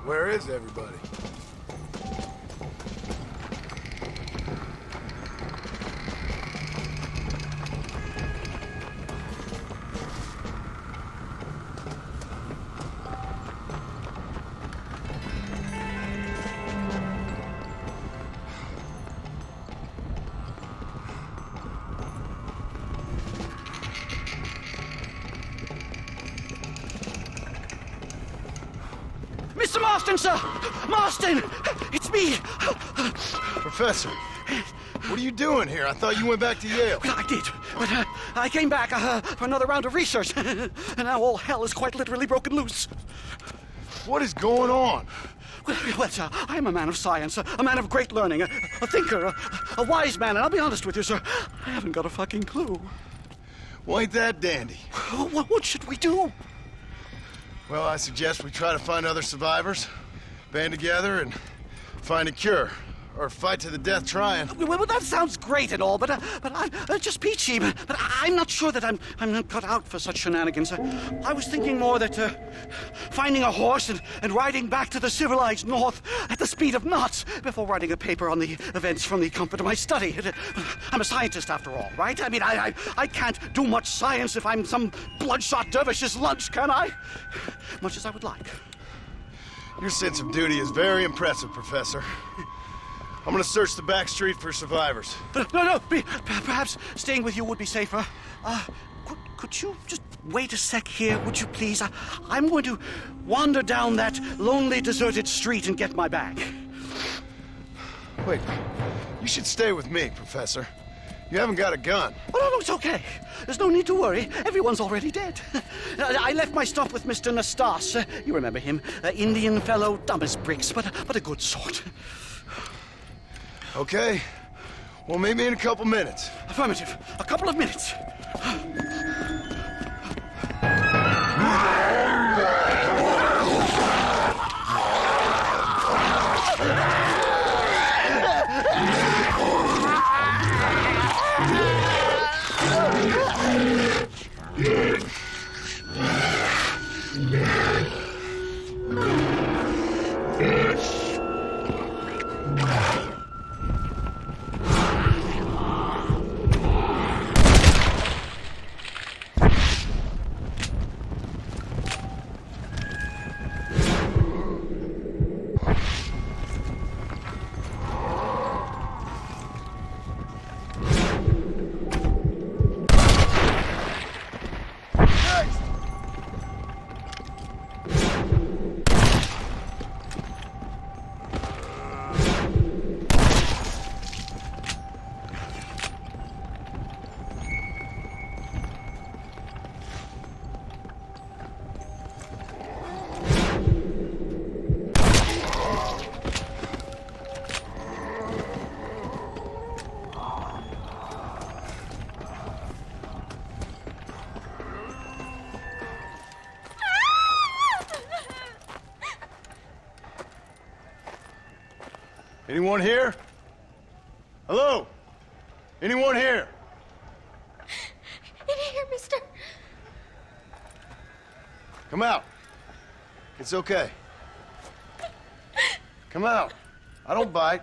Where is everybody? Mr. Marston, sir! Marston! It's me! Professor, what are you doing here? I thought you went back to Yale. Well, I did, but I came back for another round of research, and now all hell is quite literally broken loose. What is going on? Well, sir, I am a man of science, a man of great learning, a thinker, a wise man, and I'll be honest with you, sir, I haven't got a fucking clue. Well, ain't that dandy? What should we do? Well, I suggest we try to find other survivors, band together, and find a cure. Or fight to the death trying. Well, that sounds great and all, but just peachy. But I'm not sure that I'm not cut out for such shenanigans. I was thinking more that finding a horse and riding back to the civilized north at the speed of knots before writing a paper on the events from the comfort of my study. I'm a scientist after all, right? I mean, I can't do much science if I'm some bloodshot dervish's lunch, can I? Much as I would like. Your sense of duty is very impressive, Professor. I'm gonna search the back street for survivors. No, perhaps staying with you would be safer. Could you just wait a sec here, would you please? I'm going to wander down that lonely, deserted street and get my bag. Wait, you should stay with me, Professor. You haven't got a gun. Oh, no, it's okay. There's no need to worry. Everyone's already dead. I left my stuff with Mr. Nastas. You remember him. Indian fellow, dumb as bricks, but a good sort. Okay. Well, meet me in a couple minutes. Affirmative. A couple of minutes. Anyone here? Hello? Anyone here? In here, mister. Come out. It's okay. Come out. I don't bite.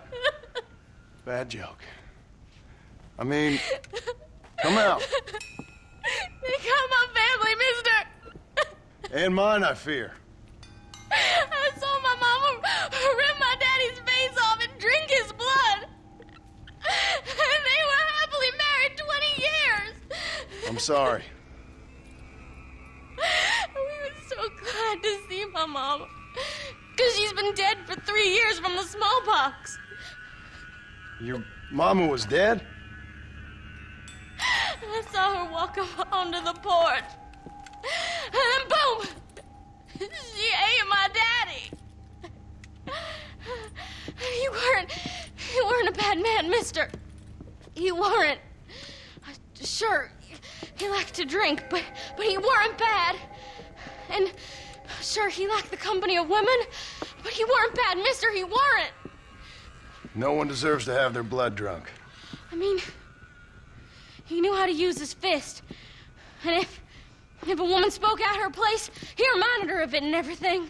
Bad joke. I mean, come out. They got my family, mister. And mine, I fear. I saw my mama rip my daddy's face off and drink his blood. And they were happily married 20 years. I'm sorry. We were so glad to see my mama. Because she's been dead for 3 years from the smallpox. Your mama was dead? I saw her walk up onto the porch. And then boom! She ate my daddy. You weren't a bad man, mister. You weren't. Sure, he liked to drink, but he weren't bad. And sure, he liked the company of women, but he weren't bad, mister. He weren't. No one deserves to have their blood drunk. I mean, he knew how to use his fist. And if a woman spoke out her place, he reminded her of it and everything.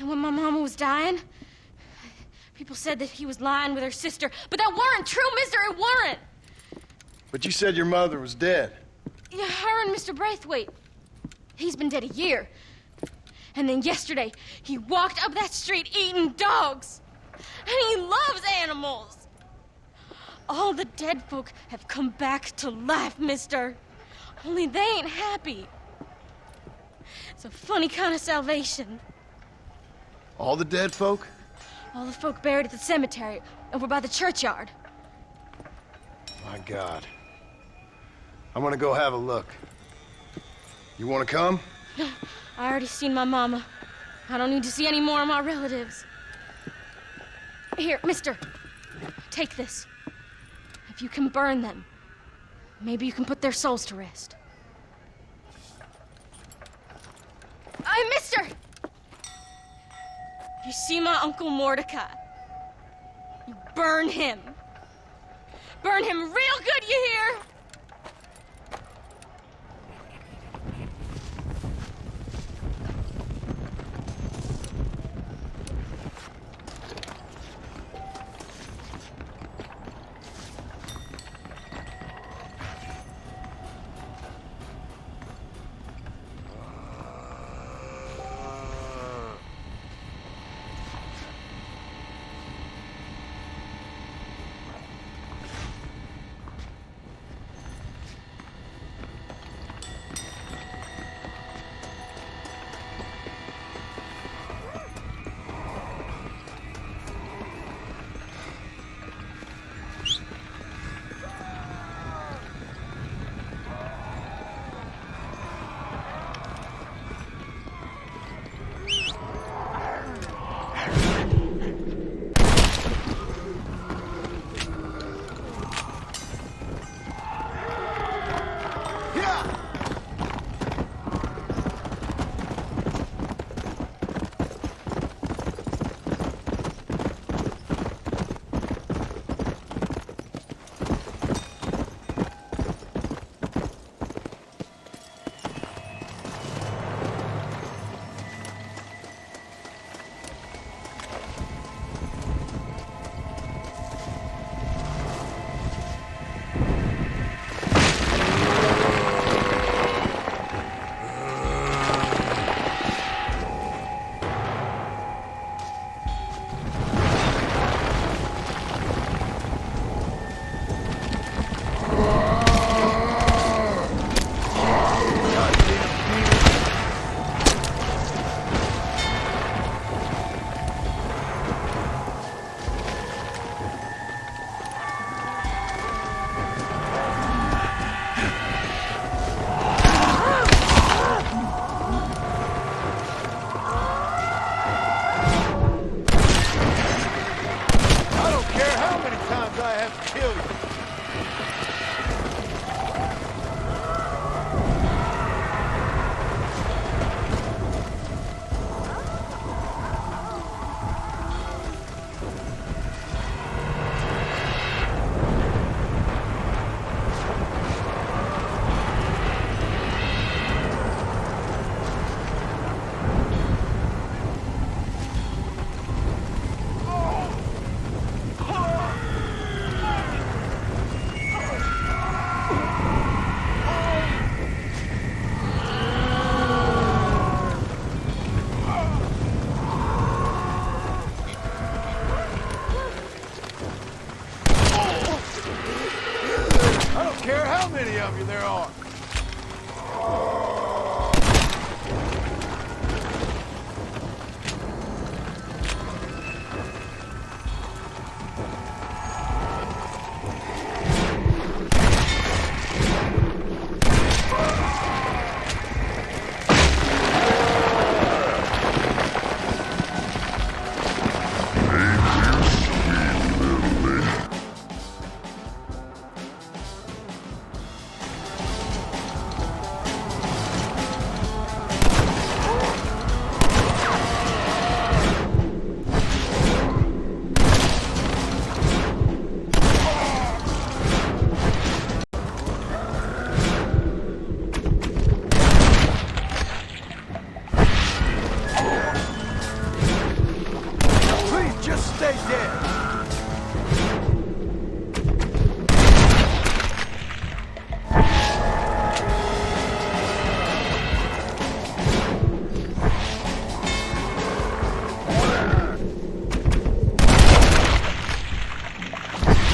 And when my mama was dying, people said that he was lying with her sister. But that weren't true, mister, it weren't. But you said your mother was dead. Yeah, her and Mr. Braithwaite. He's been dead a year. And then yesterday, he walked up that street eating dogs. And he loves animals. All the dead folk have come back to life, mister. Only they ain't happy. It's a funny kind of salvation. All the dead folk? All the folk buried at the cemetery over by the churchyard. My God. I'm gonna go have a look. You wanna come? I already seen my mama. I don't need to see any more of my relatives. Here, mister. Take this. If you can burn them, maybe you can put their souls to rest. Mister! You see my Uncle Mordecai? You burn him. Burn him real good, you hear? stays dead.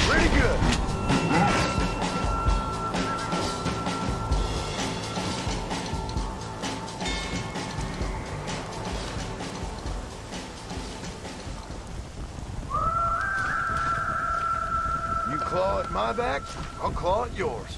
Pretty good. You claw at my back, I'll claw at yours.